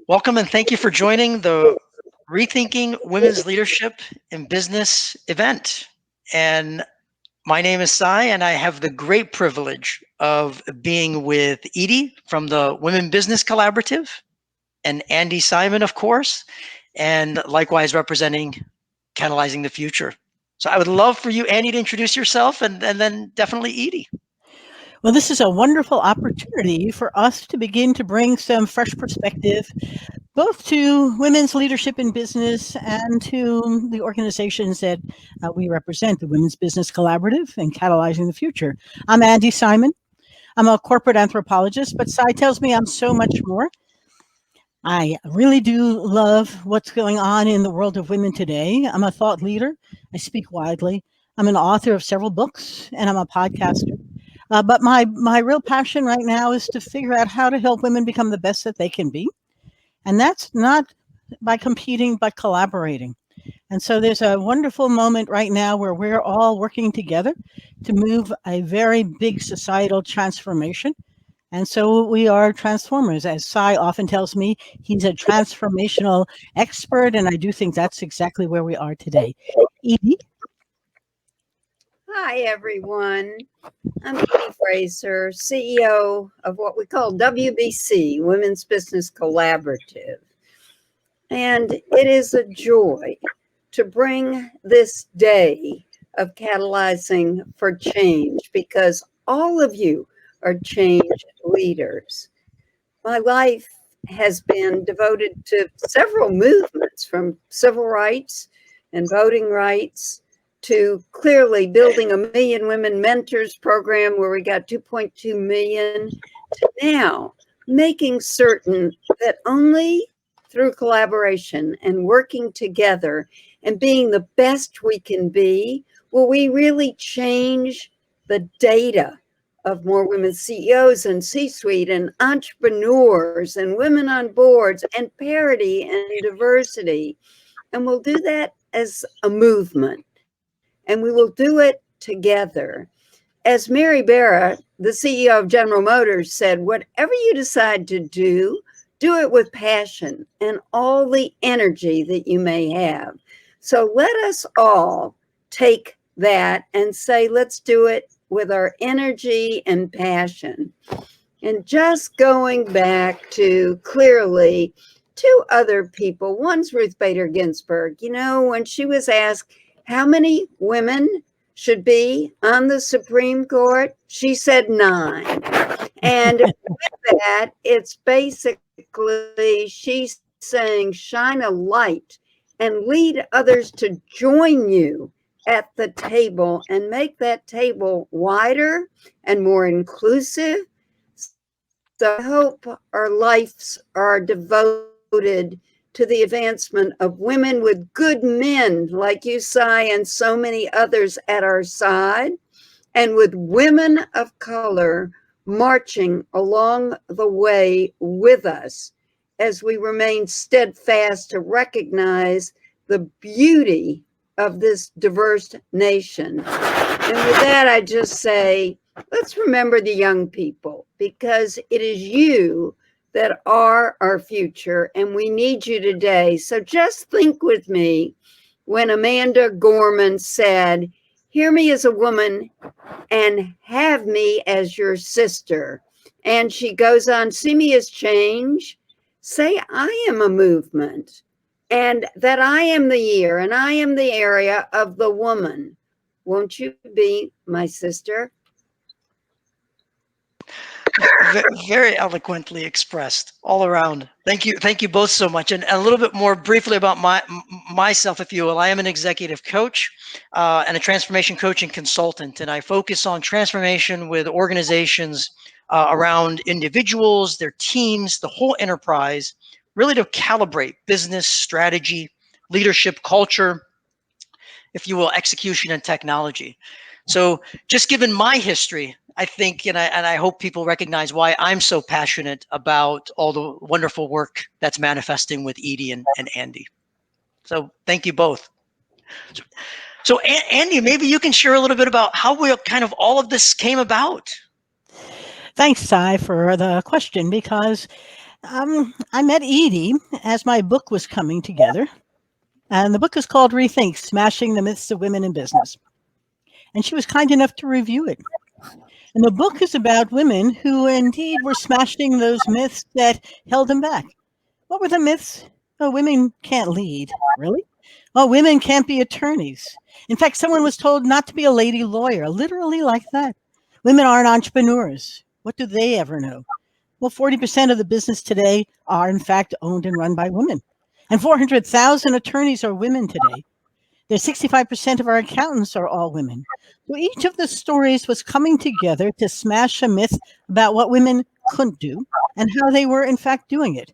Welcome and thank you for joining the Rethinking Women's Leadership in Business event. And my name is Sai, and I have the great privilege of being with Edie from the Women Business Collaborative and Andy Simon, of course, and likewise representing Catalyzing the Future. So I would love for you, Andy, to introduce yourself and then definitely Edie. Well, this is a wonderful opportunity for us to begin to bring some fresh perspective both to women's leadership in business and to the organizations that we represent, the Women's Business Collaborative and Catalyzing the Future. I'm Andy Simon. I'm a corporate anthropologist, but Cy tells me I'm so much more. I really do love what's going on in the world of women today. I'm a thought leader. I speak widely. I'm an author of several books, and I'm a podcaster. But my real passion right now is to figure out how to help women become the best that they can be, and that's not by competing, but collaborating. And so there's a wonderful moment right now where we're all working together to move a very big societal transformation. And so we are transformers. As Cy often tells me, he's a transformational expert. And I do think that's exactly where we are today. Edie? Hi, everyone. I'm Edie Fraser, CEO of what we call WBC, Women's Business Collaborative. And it is a joy to bring this day of catalyzing for change because all of you are change leaders. My life has been devoted to several movements from civil rights and voting rights to clearly building a Million Women Mentors program where we got 2.2 million to now making certain that only through collaboration and working together and being the best we can be will we really change the data of more women CEOs and C-suite and entrepreneurs and women on boards and parity and diversity. And we'll do that as a movement. And we will do it together. As Mary Barra, the CEO of General Motors, said, whatever you decide to do it with passion and all the energy that you may have. So let us all take that and say, let's do it with our energy and passion. And just going back to clearly two other people, one's Ruth Bader Ginsburg. You know, when she was asked how many women should be on the Supreme Court, she said 9. And with that, it's basically she's saying shine a light and lead others to join you at the table and make that table wider and more inclusive. So I hope our lives are devoted to the advancement of women with good men like you, Cy, and so many others at our side, and with women of color marching along the way with us as we remain steadfast to recognize the beauty of this diverse nation. And with that, I just say, let's remember the young people because it is you that are our future and we need you today. So just think with me when Amanda Gorman said, hear me as a woman and have me as your sister. And she goes on, see me as change, say I am a movement and that I am the year and I am the area of the woman. Won't you be my sister? Very eloquently expressed all around. Thank you both so much. And a little bit more briefly about myself, if you will. I am an executive coach and a transformation coach and consultant, and I focus on transformation with organizations around individuals, their teams, the whole enterprise, really to calibrate business strategy, leadership, culture, if you will, execution and technology. So just given my history, I think, and I hope people recognize why I'm so passionate about all the wonderful work that's manifesting with Edie and Andy. So thank you both. So Andy, maybe you can share a little bit about how we kind of all of this came about. Thanks, Cy, for the question, because I met Edie as my book was coming together, and the book is called Rethink: Smashing the Myths of Women in Business. And she was kind enough to review it. And the book is about women who indeed were smashing those myths that held them back. What were the myths? Oh, women can't lead. Really? Oh, women can't be attorneys. In fact, someone was told not to be a lady lawyer, literally like that. Women aren't entrepreneurs. What do they ever know? Well, 40% of the business today are, in fact, owned and run by women. And 400,000 attorneys are women today. There's 65% of our accountants are all women. So each of the stories was coming together to smash a myth about what women couldn't do and how they were, in fact, doing it.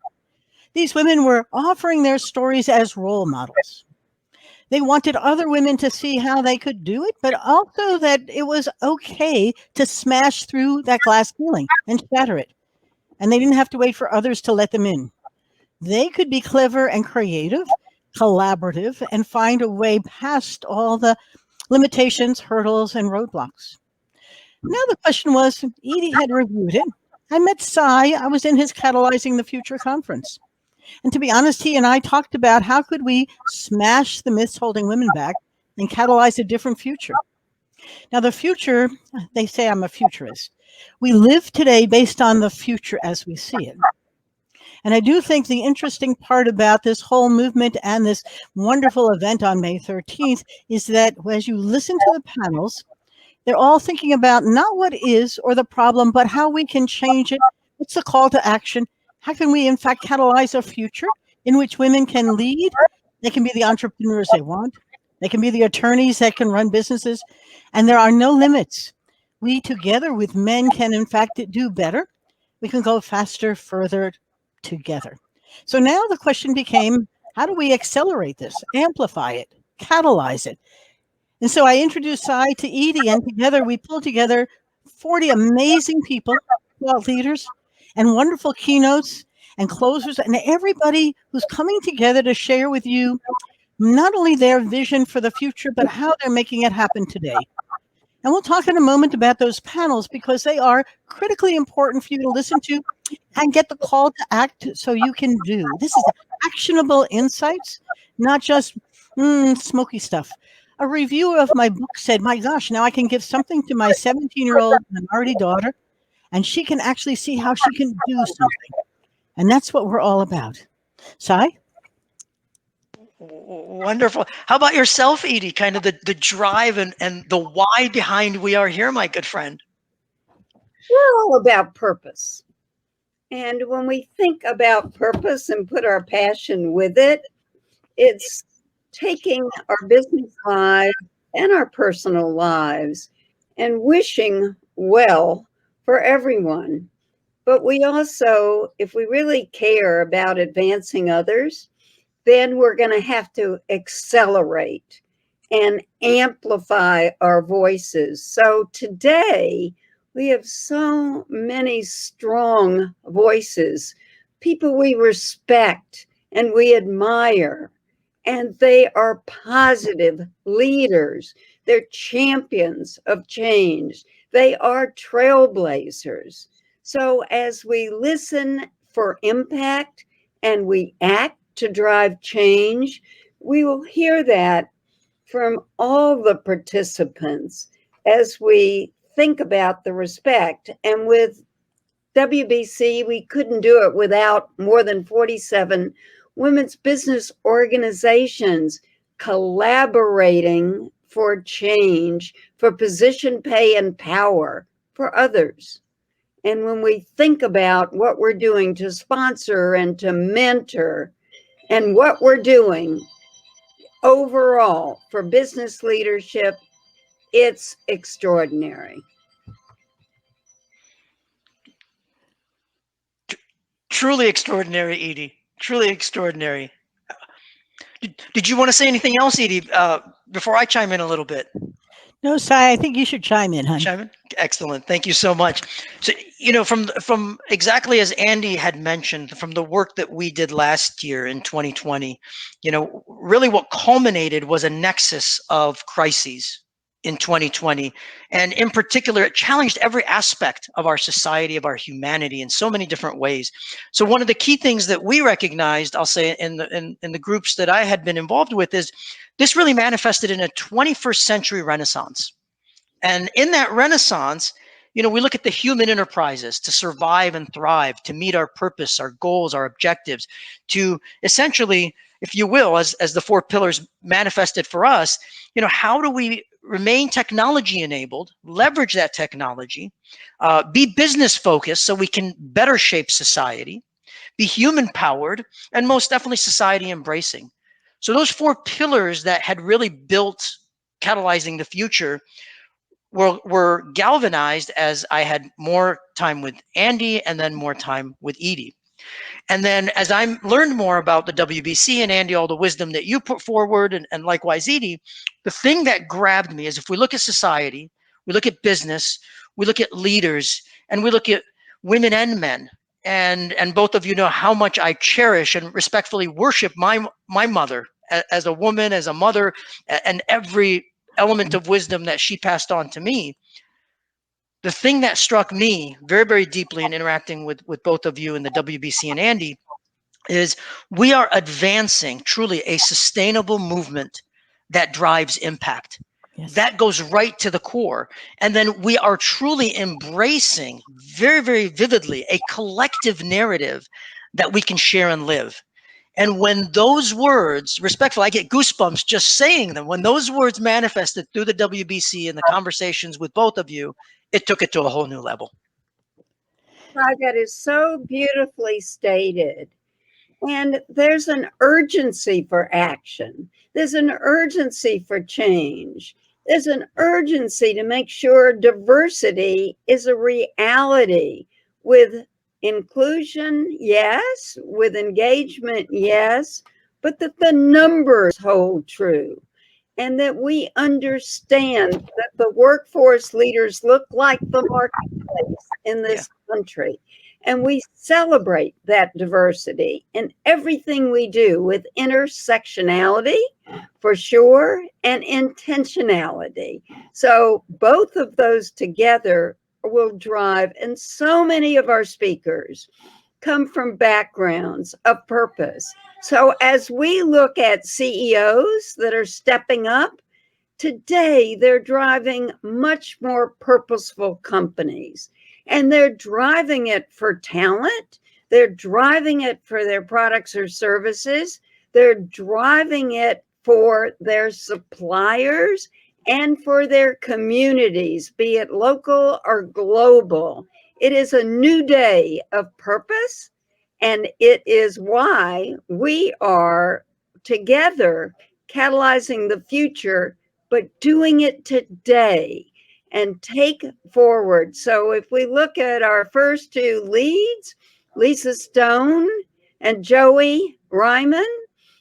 These women were offering their stories as role models. They wanted other women to see how they could do it, but also that it was okay to smash through that glass ceiling and shatter it. And they didn't have to wait for others to let them in. They could be clever and creative, collaborative, and find a way past all the limitations, hurdles, and roadblocks. Now the question was, Edie had reviewed it. I met Cy. I was in his Catalyzing the Future conference. And to be honest, he and I talked about how could we smash the myths holding women back and catalyze a different future. Now the future, they say I'm a futurist. We live today based on the future as we see it. And I do think the interesting part about this whole movement and this wonderful event on May 13th is that as you listen to the panels, they're all thinking about not what is or the problem, but how we can change it. What's the call to action? How can we, in fact, catalyze a future in which women can lead? They can be the entrepreneurs they want. They can be the attorneys that can run businesses. And there are no limits. We together with men can, in fact, do better. We can go faster, further together. So now the question became, how do we accelerate this, amplify it, catalyze it? And so I introduced Cy to Edie, and together we pulled together 40 amazing people, thought leaders, and wonderful keynotes and closers, and everybody who's coming together to share with you not only their vision for the future, but how they're making it happen today. And we'll talk in a moment about those panels because they are critically important for you to listen to and get the call to act so you can do. This is actionable insights, not just smoky stuff. A review of my book said, my gosh, now I can give something to my 17-year-old minority daughter, and she can actually see how she can do something. And that's what we're all about. Cy? Wonderful. How about yourself, Edie? Kind of the drive and the why behind We Are Here, my good friend. We're all about purpose. And when we think about purpose and put our passion with it, it's taking our business lives and our personal lives and wishing well for everyone. But we also, if we really care about advancing others, then we're going to have to accelerate and amplify our voices. So today, we have so many strong voices, people we respect and we admire, and they are positive leaders. They're champions of change. They are trailblazers. So as we listen for impact and we act to drive change, we will hear that from all the participants as we think about the respect. And with WBC, we couldn't do it without more than 47 women's business organizations collaborating for change, for position, pay, and power for others. And when we think about what we're doing to sponsor and to mentor and what we're doing overall for business leadership, it's extraordinary. Truly extraordinary, Edie. Truly extraordinary. Did you want to say anything else, Edie, before I chime in a little bit? No, Cy, I think you should chime in, hon. Chime in? Excellent. Thank you so much. So, from exactly as Andy had mentioned, from the work that we did last year in 2020, really what culminated was a nexus of crises in 2020. And in particular, it challenged every aspect of our society, of our humanity in so many different ways. So one of the key things that we recognized, I'll say in the groups that I had been involved with, is this really manifested in a 21st century renaissance. And in that renaissance, we look at the human enterprises to survive and thrive, to meet our purpose, our goals, our objectives, to essentially, if you will, as the four pillars manifested for us, how do we remain technology enabled, leverage that technology, be business focused so we can better shape society, be human powered, and most definitely society embracing. So those four pillars that had really built catalyzing the future were galvanized as I had more time with Andi and then more time with Edie. And then as I learned more about the WBC and Andi, all the wisdom that you put forward, and likewise Edie, the thing that grabbed me is if we look at society, we look at business, we look at leaders, and we look at women and men. And both of you know how much I cherish and respectfully worship my mother as a woman, as a mother, and every element of wisdom that she passed on to me. The thing that struck me very, very deeply in interacting with both of you in the WBC and Andi is we are advancing truly a sustainable movement that drives impact. Yes. That goes right to the core. And then we are truly embracing very, very vividly a collective narrative that we can share and live. And when those words, respectful, I get goosebumps just saying them. When those words manifested through the WBC and the conversations with both of you, it took it to a whole new level. That is so beautifully stated. And there's an urgency for action. There's an urgency for change. There's an urgency to make sure diversity is a reality with inclusion, yes, with engagement, yes, but that the numbers hold true and that we understand that the workforce leaders look like the marketplace in this country. And we celebrate that diversity in everything we do with intersectionality, for sure, and intentionality. So both of those together will drive, and so many of our speakers come from backgrounds of purpose. So as we look at CEOs that are stepping up, today they're driving much more purposeful companies. And they're driving it for talent. They're driving it for their products or services. They're driving it for their suppliers and for their communities, be it local or global. It is a new day of purpose, and it is why we are together catalyzing the future, but doing it today and take forward. So if we look at our first two leads, Lisa Stone and Joey Ryman,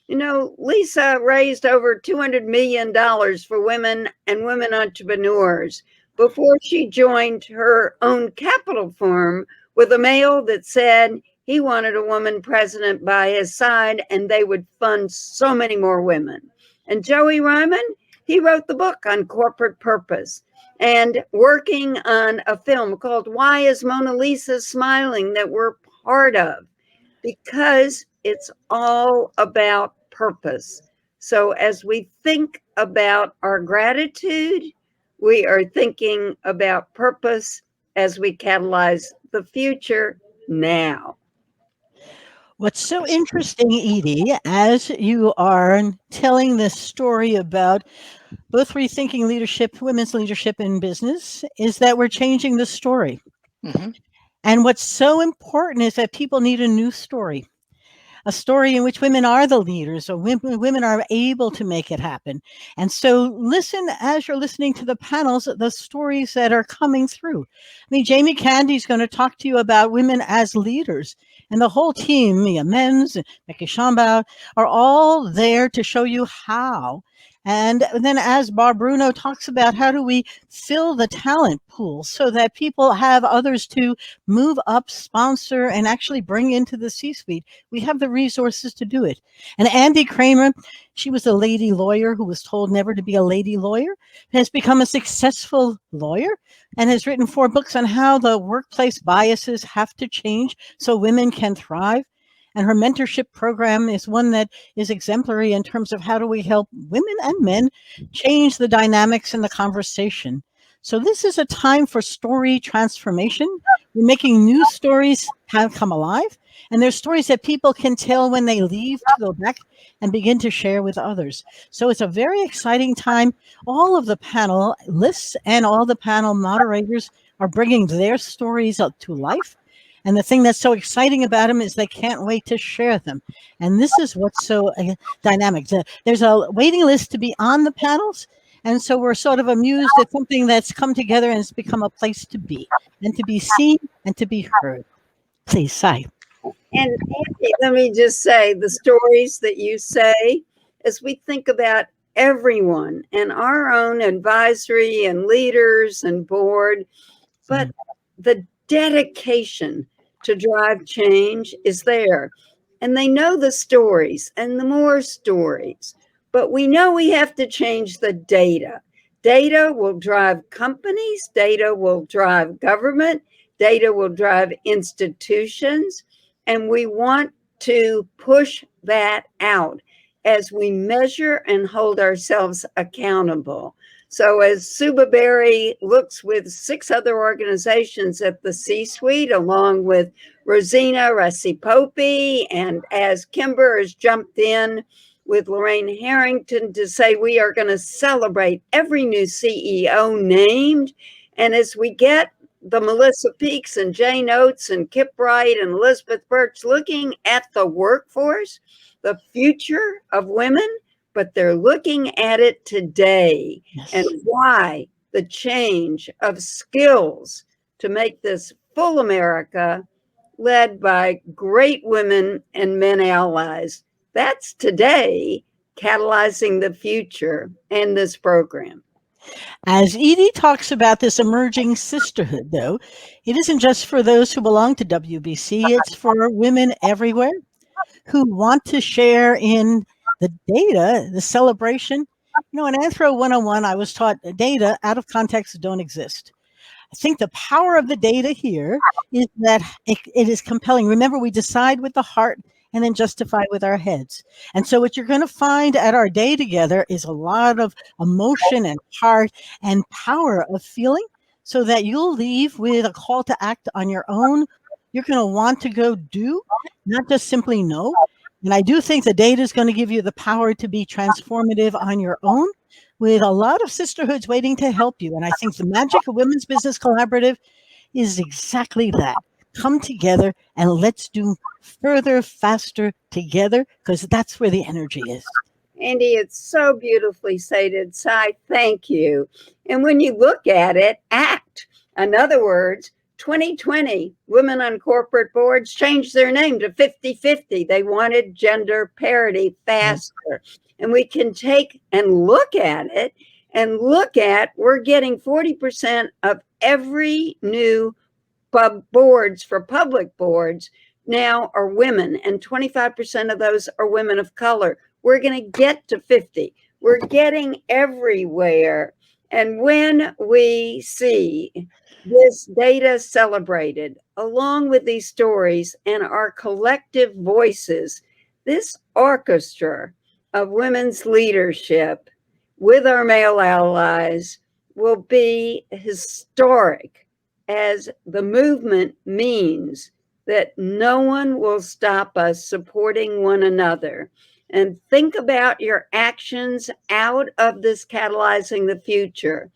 Lisa raised over $200 million for women and women entrepreneurs before she joined her own capital firm with a male that said he wanted a woman president by his side and they would fund so many more women. And Joey Ryman, he wrote the book on corporate purpose and working on a film called Why is Mona Lisa Smiling that we're part of, because it's all about purpose. So as we think about our gratitude, we are thinking about purpose as we catalyze the future now. What's so interesting, Edie, as you are telling this story about both rethinking leadership, women's leadership in business, is that we're changing the story. Mm-hmm. And what's so important is that people need a new story. A story in which women are the leaders, or women are able to make it happen. And so listen, as you're listening to the panels, the stories that are coming through. I mean, Jamie Candy's going to talk to you about women as leaders. And the whole team, Mia Menz, Becky Schambau, are all there to show you how. And then as Barb Bruno talks about, how do we fill the talent pool so that people have others to move up, sponsor, and actually bring into the C-suite? We have the resources to do it. And Andi Kramer, she was a lady lawyer who was told never to be a lady lawyer, has become a successful lawyer and has written 4 books on how the workplace biases have to change so women can thrive. And her mentorship program is one that is exemplary in terms of how do we help women and men change the dynamics in the conversation. So this is a time for story transformation. We're making new stories have come alive. And there's stories that people can tell when they leave to go back and begin to share with others. So it's a very exciting time. All of the panelists and all the panel moderators are bringing their stories up to life. And the thing that's so exciting about them is they can't wait to share them. And this is what's so dynamic. There's a waiting list to be on the panels. And so we're sort of amused at something that's come together and it's become a place to be and to be seen and to be heard. Please, Sai. And Andy, let me just say the stories that you say, as we think about everyone and our own advisory and leaders and board, but the dedication to drive change is there. And they know the stories and the more stories, but we know we have to change the data. Data will drive companies, data will drive government, data will drive institutions, and we want to push that out as we measure and hold ourselves accountable. So as Suba Berry looks with 6 other organizations at the C-suite, along with Rosina Rasipopi, and as Kimber has jumped in with Lorraine Harrington to say we are going to celebrate every new CEO named, and as we get the Melissa Peaks and Jane Oates and Kip Wright and Elizabeth Birch looking at the workforce, the future of women, but they're looking at it today. Yes. And why the change of skills to make this full America led by great women and men allies. That's today catalyzing the future and this program. As Edie talks about this emerging sisterhood, though, it isn't just for those who belong to WBC, it's for women everywhere who want to share in the data, the celebration. You know, in Anthro 101, I was taught data out of context don't exist. I think the power of the data here is that it is compelling. Remember, we decide with the heart and then justify with our heads. And so what you're going to find at our day together is a lot of emotion and heart and power of feeling so that you'll leave with a call to act on your own. You're going to want to go do, not just simply know. And I do think the data is going to give you the power to be transformative on your own with a lot of sisterhoods waiting to help you. And I think the magic of Women's Business Collaborative is exactly that. Come together and let's do further, faster together, because that's where the energy is. Andi, it's so beautifully stated. Sai, thank you. And when you look at it, act. In other words, 2020, women on corporate boards changed their name to 50-50. They wanted gender parity faster. And we can take and look at it and look at, we're getting 40% of every new boards for public boards now are women, and 25% of those are women of color. We're going to get to 50. We're getting everywhere. And when we see this data celebrated along with these stories and our collective voices, this orchestra of women's leadership with our male allies will be historic, as the movement means that no one will stop us supporting one another. And think about your actions out of this catalyzing the future.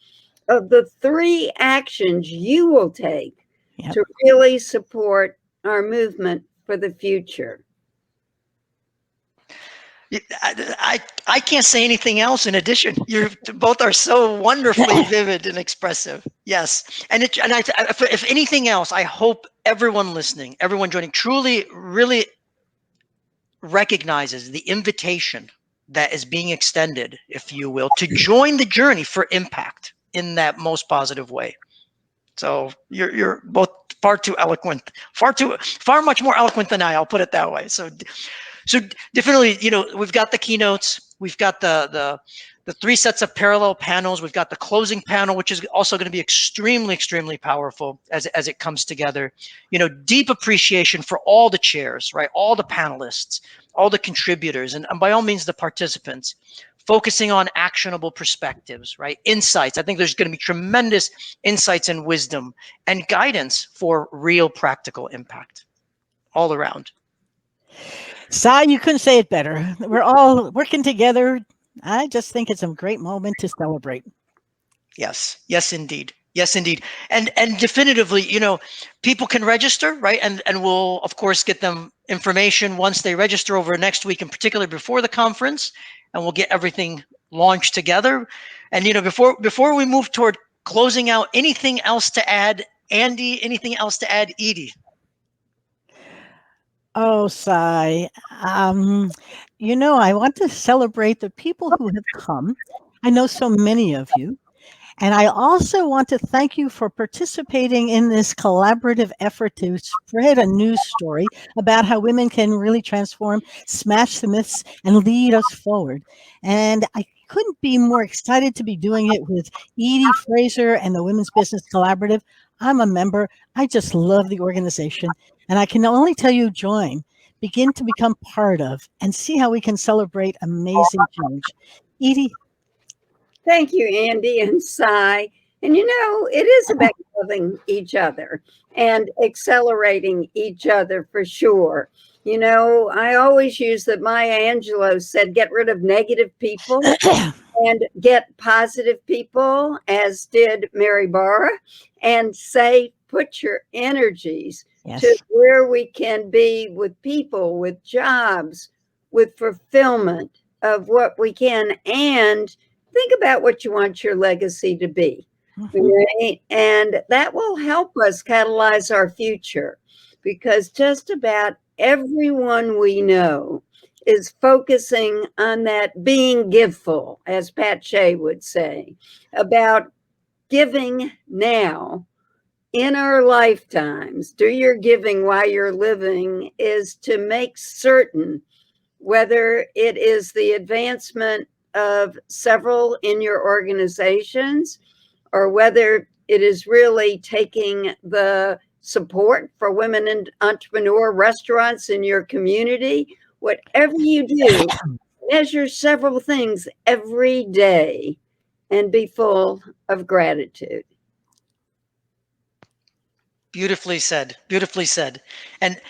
Of the 3 actions you will take to really support our movement for the future. I can't say anything else in addition. You both are so wonderfully vivid and expressive. Yes. And if anything else, I hope everyone listening, everyone joining truly, really recognizes the invitation that is being extended, if you will, to join the journey for impact in that most positive way. So you're both far too eloquent, far much more eloquent than I'll put it that way. So definitely, we've got the keynotes, we've got the 3 sets of parallel panels, we've got the closing panel, which is also going to be extremely, extremely powerful as it comes together. Deep appreciation for all the chairs, right? All the panelists, all the contributors, and by all means the participants, focusing on actionable perspectives, right? Insights. I think there's going to be tremendous insights and wisdom and guidance for real practical impact all around. Sai, you couldn't say it better. We're all working together. I just think it's a great moment to celebrate. Yes, indeed. Yes, indeed. And definitively, people can register, right? And we'll, of course, get them information once they register over next week, in particular before the conference, and we'll get everything launched together. And, before we move toward closing out, anything else to add, Andi? Anything else to add, Edie? Oh, Sai. I want to celebrate the people who have come. I know so many of you. And I also want to thank you for participating in this collaborative effort to spread a news story about how women can really transform, smash the myths, and lead us forward. And I couldn't be more excited to be doing it with Edie Fraser and the Women's Business Collaborative. I'm a member. I just love the organization. And I can only tell you, join, begin to become part of, and see how we can celebrate amazing change. Edie, Thank you, Andi and Sai. And it is about loving each other and accelerating each other for sure. I always use that Maya Angelou said, get rid of negative people and get positive people, as did Mary Barra, and say, put your energies to where we can be with people, with jobs, with fulfillment of what we can, and think about what you want your legacy to be. Right? And that will help us catalyze our future, because just about everyone we know is focusing on that being giveful, as Pat Shea would say, about giving now in our lifetimes. Do your giving while you're living is to make certain, whether it is the advancement of several in your organizations, or whether it is really taking the support for women in entrepreneur restaurants in your community. Whatever you do, measure several things every day and be full of gratitude. Beautifully said. Beautifully said. And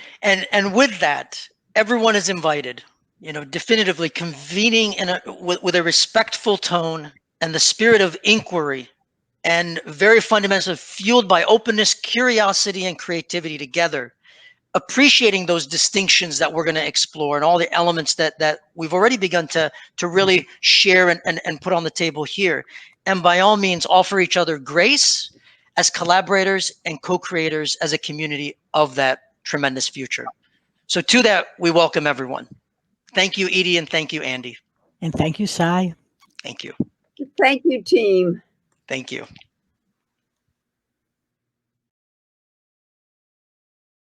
with that, everyone is invited. Definitively convening with a respectful tone and the spirit of inquiry, and very fundamentally fueled by openness, curiosity, and creativity together, appreciating those distinctions that we're going to explore and all the elements that we've already begun to really share and put on the table here. And by all means, offer each other grace as collaborators and co-creators as a community of that tremendous future. So to that, we welcome everyone. Thank you, Edie, and thank you, Andi. And thank you, Sai. Thank you. Thank you, team. Thank you.